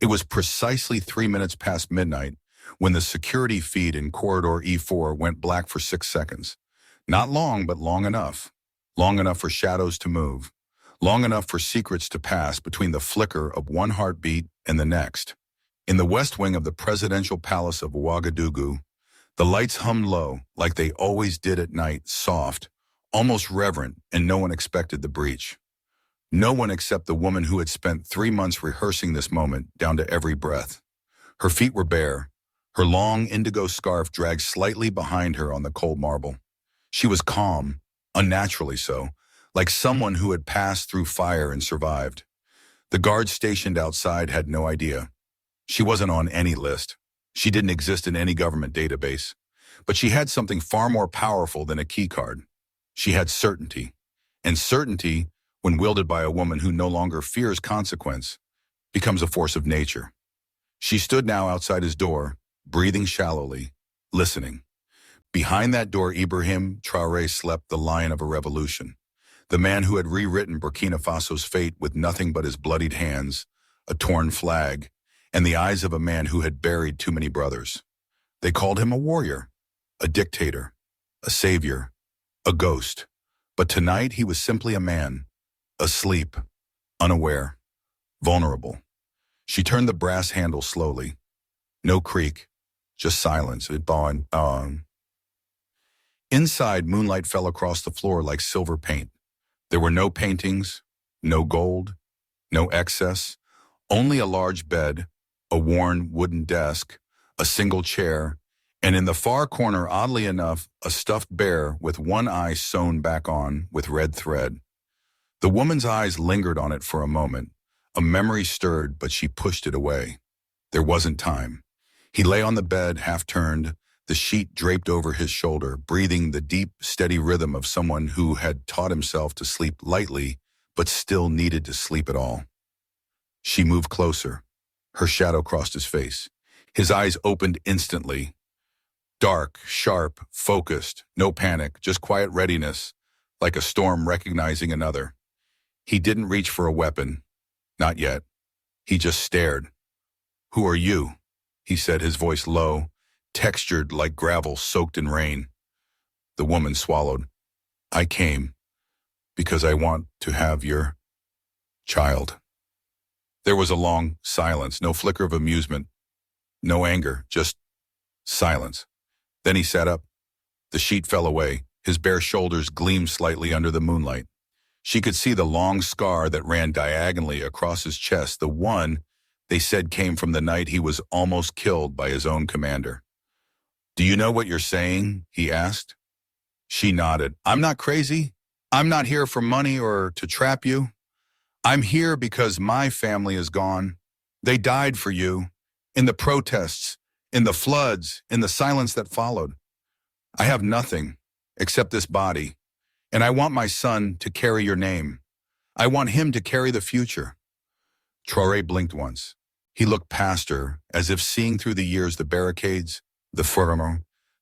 It was precisely 3 minutes past midnight when the security feed in corridor E4 went black for 6 seconds. Not long, but long enough. Long enough for shadows to move. Long enough for secrets to pass between the flicker of one heartbeat and the next. In the west wing of the presidential palace of Ouagadougou, the lights hummed low, like they always did at night, soft, almost reverent, and no one expected the breach. No one except the woman who had spent 3 months rehearsing this moment down to every breath. Her feet were bare, her long indigo scarf dragged slightly behind her on the cold marble. She was calm, unnaturally so, like someone who had passed through fire and survived. The guards stationed outside had no idea. She wasn't on any list. She didn't exist in any government database. But she had something far more powerful than a keycard. She had certainty. And certainty, when wielded by a woman who no longer fears consequence, becomes a force of nature. She stood now outside his door, breathing shallowly, listening. Behind that door, Ibrahim Traoré slept, the lion of a revolution. The man who had rewritten Burkina Faso's fate with nothing but his bloodied hands, a torn flag, and the eyes of a man who had buried too many brothers. They called him a warrior, a dictator, a savior, a ghost. But tonight he was simply a man, asleep, unaware, vulnerable. She turned the brass handle slowly. No creak, just silence. Inside, moonlight fell across the floor like silver paint. There were no paintings, no gold, no excess, only a large bed, a worn wooden desk, a single chair, and in the far corner, oddly enough, a stuffed bear with one eye sewn back on with red thread. The woman's eyes lingered on it for a moment. A memory stirred, but she pushed it away. There wasn't time. He lay on the bed, half turned, the sheet draped over his shoulder, breathing the deep, steady rhythm of someone who had taught himself to sleep lightly, but still needed to sleep at all. She moved closer. Her shadow crossed his face. His eyes opened instantly. Dark, sharp, focused, no panic, just quiet readiness, like a storm recognizing another. He didn't reach for a weapon. Not yet. He just stared. "Who are you?" he said, his voice low, textured like gravel soaked in rain. The woman swallowed. "I came because I want to have your child." There was a long silence, no flicker of amusement, no anger, just silence. Then he sat up. The sheet fell away. His bare shoulders gleamed slightly under the moonlight. She could see the long scar that ran diagonally across his chest, the one they said came from the night he was almost killed by his own commander. "Do you know what you're saying?" he asked. She nodded. "I'm not crazy. I'm not here for money or to trap you. I'm here because my family is gone. They died for you, in the protests, in the floods, in the silence that followed. I have nothing except this body, and I want my son to carry your name. I want him to carry the future." Traoré blinked once. He looked past her, as if seeing through the years the barricades, the furrow,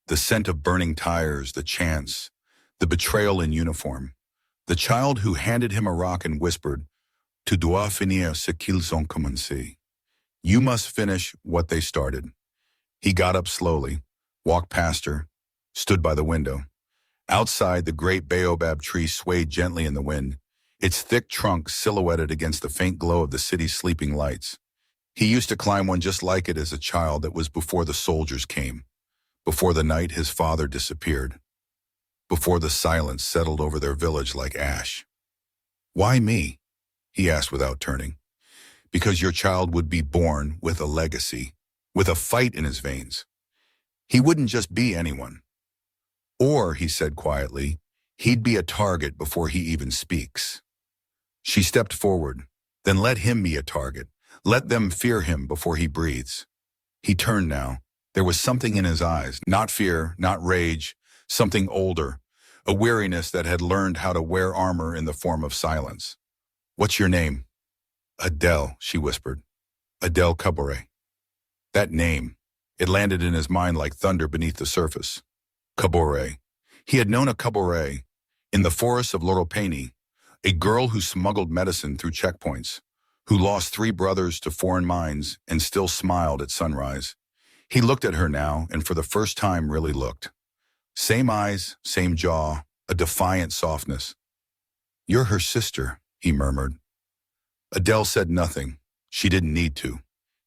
the scent of burning tires, the chants, the betrayal in uniform. The child who handed him a rock and whispered, "Tu dois finir ce qu'ils ont commencé." You must finish what they started. He got up slowly, walked past her, stood by the window. Outside, the great baobab tree swayed gently in the wind, its thick trunk silhouetted against the faint glow of the city's sleeping lights. He used to climb one just like it as a child. That was before the soldiers came, before the night his father disappeared, before the silence settled over their village like ash. "Why me?" he asked without turning. "Because your child would be born with a legacy, with a fight in his veins. He wouldn't just be anyone. Or," he said quietly, "he'd be a target before he even speaks." She stepped forward. "Then let him be a target. Let them fear him before he breathes." He turned now. There was something in his eyes, not fear, not rage, something older, a weariness that had learned how to wear armor in the form of silence. "What's your name?" "Adele," she whispered. "Adele Kaboré." That name, it landed in his mind like thunder beneath the surface. Kaboré. He had known a Kaboré in the forests of Loropaini, a girl who smuggled medicine through checkpoints, who lost 3 brothers to foreign mines and still smiled at sunrise. He looked at her now and for the first time really looked. Same eyes, same jaw, a defiant softness. "You're her sister," he murmured. Adele said nothing. She didn't need to.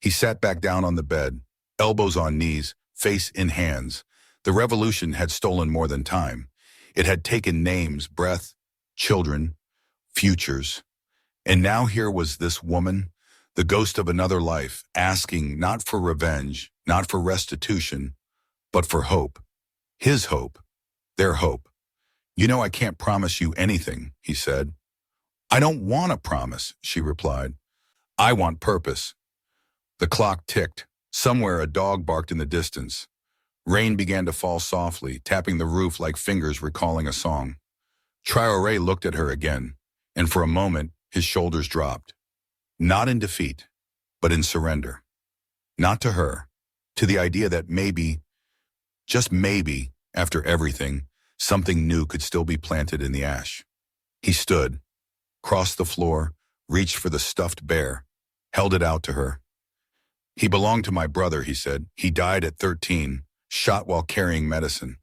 He sat back down on the bed, elbows on knees, face in hands. The revolution had stolen more than time. It had taken names, breath, children, futures. And now here was this woman, the ghost of another life, asking not for revenge, not for restitution, but for hope. His hope, their hope. "You know I can't promise you anything," he said. "I don't want to promise," she replied. "I want purpose." The clock ticked. Somewhere a dog barked in the distance. Rain began to fall softly, tapping the roof like fingers recalling a song. Traoré looked at her again, and for a moment his shoulders dropped. Not in defeat, but in surrender. Not to her, to the idea that maybe, just maybe, after everything, something new could still be planted in the ash. He stood, crossed the floor, reached for the stuffed bear, held it out to her. "He belonged to my brother," he said. "He died at 13, shot while carrying medicine.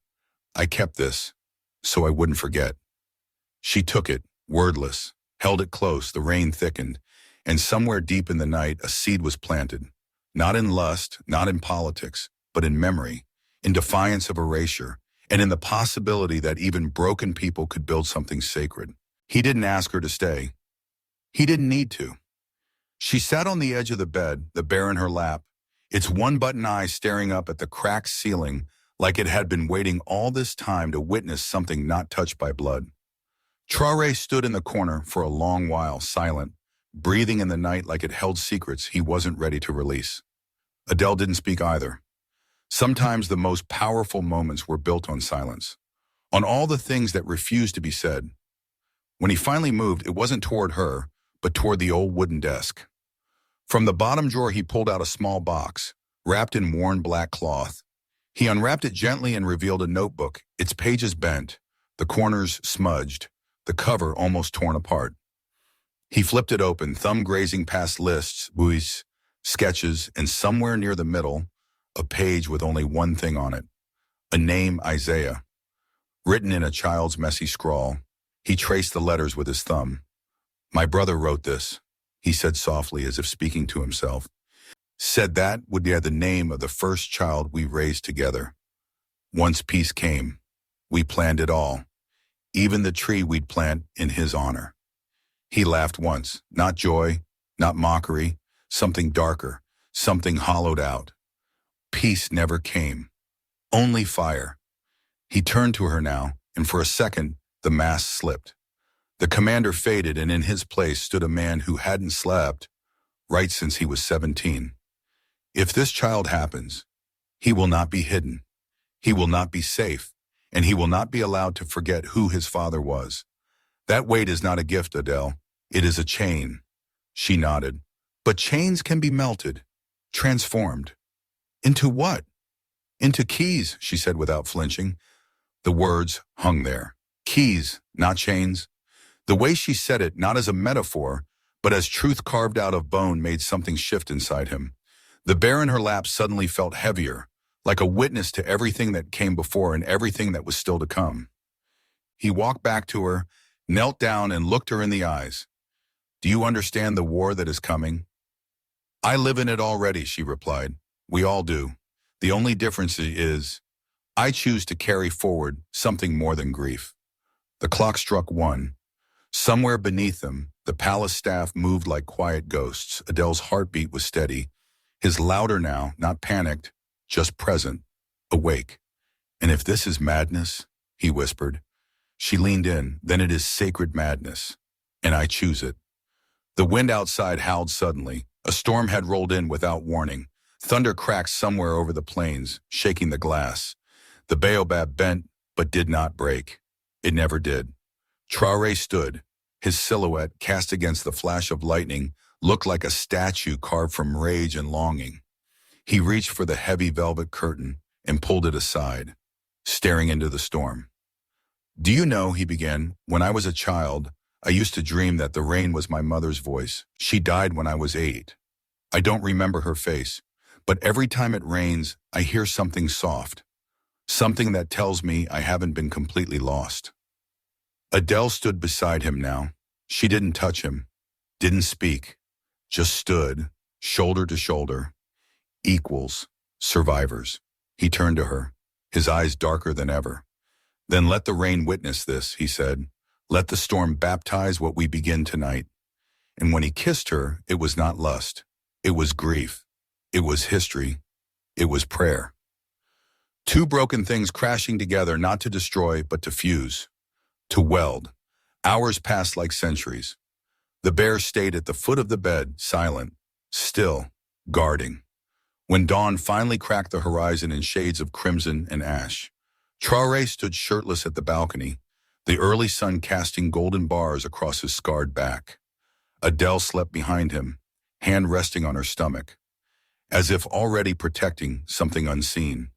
I kept this, so I wouldn't forget." She took it, wordless, held it close. The rain thickened, and somewhere deep in the night a seed was planted. Not in lust, not in politics, but in memory, in defiance of erasure, and in the possibility that even broken people could build something sacred. He didn't ask her to stay. He didn't need to. She sat on the edge of the bed, the bear in her lap, its one-button eye staring up at the cracked ceiling like it had been waiting all this time to witness something not touched by blood. Traoré stood in the corner for a long while, silent, breathing in the night like it held secrets he wasn't ready to release. Adele didn't speak either. Sometimes the most powerful moments were built on silence, on all the things that refused to be said. When he finally moved, it wasn't toward her, but toward the old wooden desk. From the bottom drawer he pulled out a small box, wrapped in worn black cloth. He unwrapped it gently and revealed a notebook, its pages bent, the corners smudged, the cover almost torn apart. He flipped it open, thumb grazing past lists, buoys, sketches, and somewhere near the middle, a page with only one thing on it, a name, Isaiah. Written in a child's messy scrawl, he traced the letters with his thumb. "My brother wrote this," he said softly as if speaking to himself. "Said that would be the name of the first child we raised together. Once peace came, we planned it all, even the tree we'd plant in his honor." He laughed once, not joy, not mockery, something darker, something hollowed out. Peace never came, only fire. He turned to her now, and for a second, the mask slipped. The commander faded, and in his place stood a man who hadn't slept right since he was 17. If this child happens, he will not be hidden. He will not be safe, and he will not be allowed to forget who his father was. That weight is not a gift, Adele. It is a chain. She nodded. But chains can be melted, transformed. Into what? Into keys, she said without flinching. The words hung there. Keys, not chains. The way she said it, not as a metaphor, but as truth carved out of bone, made something shift inside him. The bear in her lap suddenly felt heavier, like a witness to everything that came before and everything that was still to come. He walked back to her, knelt down and looked her in the eyes. "Do you understand the war that is coming?" "I live in it already," she replied. "We all do. The only difference is, I choose to carry forward something more than grief." The clock struck 1. Somewhere beneath them, the palace staff moved like quiet ghosts. Adele's heartbeat was steady, his louder now, not panicked, just present, awake. "And if this is madness," he whispered. She leaned in. "Then it is sacred madness, and I choose it." The wind outside howled suddenly. A storm had rolled in without warning. Thunder cracked somewhere over the plains, shaking the glass. The baobab bent, but did not break. It never did. Traoré stood. His silhouette, cast against the flash of lightning, looked like a statue carved from rage and longing. He reached for the heavy velvet curtain and pulled it aside, staring into the storm. "Do you know," he began, "when I was a child, I used to dream that the rain was my mother's voice. She died when I was 8. I don't remember her face, but every time it rains, I hear something soft, something that tells me I haven't been completely lost. Adele stood beside him now. She didn't touch him, didn't speak, just stood, shoulder to shoulder, equals, survivors. He turned to her, his eyes darker than ever. "Then let the rain witness this," he said. "Let the storm baptize what we begin tonight." And when he kissed her, it was not lust. It was grief. It was history. It was prayer. Two broken things crashing together, not to destroy, but to fuse, to weld. Hours passed like centuries. The bear stayed at the foot of the bed, silent, still, guarding. When dawn finally cracked the horizon in shades of crimson and ash, Traoré stood shirtless at the balcony, the early sun casting golden bars across his scarred back. Adele slept behind him, hand resting on her stomach, as if already protecting something unseen.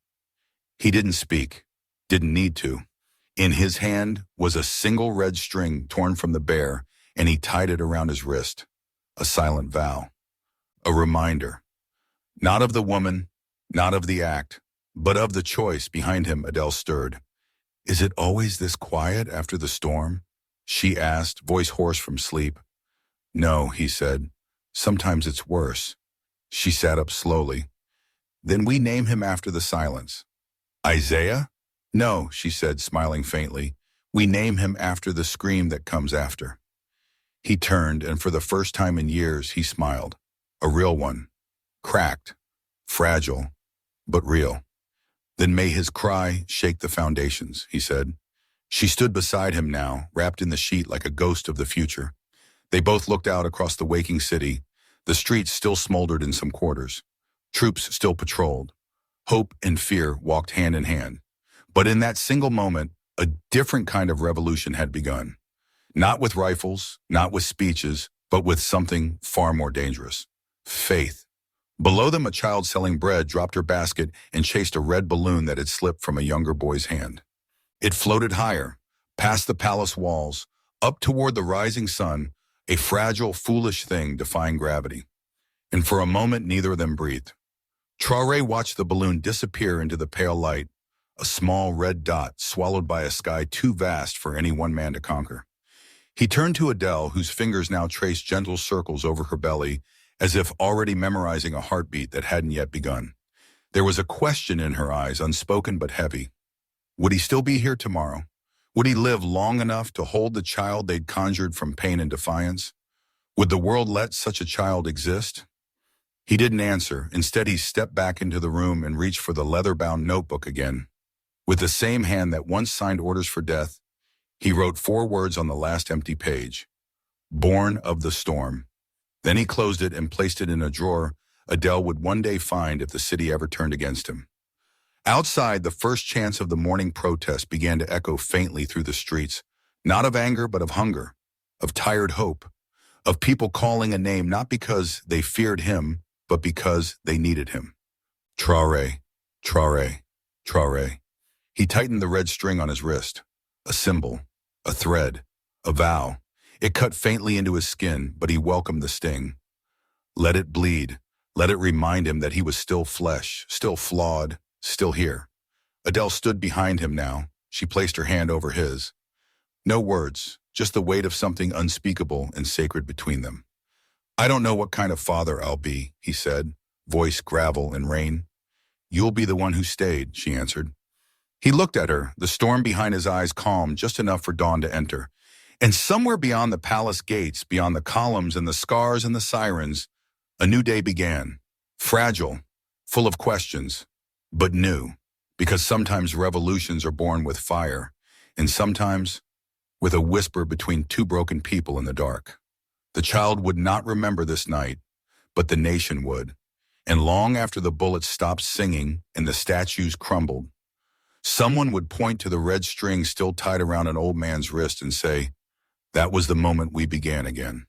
He didn't speak, didn't need to. In his hand was a single red string torn from the bear, and he tied it around his wrist. A silent vow. A reminder. Not of the woman, not of the act, but of the choice behind him. Adele stirred. "Is it always this quiet after the storm?" she asked, voice hoarse from sleep. "No," he said. "Sometimes it's worse." She sat up slowly. "Then we name him after the silence." "Isaiah?" "No," she said, smiling faintly. "We name him after the scream that comes after." He turned, and for the first time in years, he smiled. A real one. Cracked. Fragile. But real. "Then may his cry shake the foundations," he said. She stood beside him now, wrapped in the sheet like a ghost of the future. They both looked out across the waking city. The streets still smoldered in some quarters. Troops still patrolled. Hope and fear walked hand in hand. But in that single moment, a different kind of revolution had begun. Not with rifles, not with speeches, but with something far more dangerous. Faith. Below them, a child selling bread dropped her basket and chased a red balloon that had slipped from a younger boy's hand. It floated higher, past the palace walls, up toward the rising sun, a fragile, foolish thing defying gravity. And for a moment, neither of them breathed. Traoré watched the balloon disappear into the pale light, a small red dot swallowed by a sky too vast for any one man to conquer. He turned to Adele, whose fingers now traced gentle circles over her belly, as if already memorizing a heartbeat that hadn't yet begun. There was a question in her eyes, unspoken but heavy. Would he still be here tomorrow? Would he live long enough to hold the child they'd conjured from pain and defiance? Would the world let such a child exist? He didn't answer. Instead, he stepped back into the room and reached for the leather-bound notebook again. With the same hand that once signed orders for death, he wrote 4 words on the last empty page. Born of the storm. Then he closed it and placed it in a drawer Adele would one day find if the city ever turned against him. Outside, the first chants of the morning protest began to echo faintly through the streets, not of anger but of hunger, of tired hope, of people calling a name not because they feared him, but because they needed him. Traoré, Traoré, Traoré. He tightened the red string on his wrist. A symbol, a thread, a vow. It cut faintly into his skin, but he welcomed the sting. Let it bleed. Let it remind him that he was still flesh, still flawed, still here. Adele stood behind him now. She placed her hand over his. No words, just the weight of something unspeakable and sacred between them. "I don't know what kind of father I'll be," he said, voice gravel and rain. "You'll be the one who stayed," she answered. He looked at her, the storm behind his eyes calm just enough for dawn to enter. And somewhere beyond the palace gates, beyond the columns and the scars and the sirens, a new day began. Fragile, full of questions, but new, because sometimes revolutions are born with fire, and sometimes with a whisper between two broken people in the dark. The child would not remember this night, but the nation would. And long after the bullets stopped singing and the statues crumbled, someone would point to the red string still tied around an old man's wrist and say, "That was the moment we began again."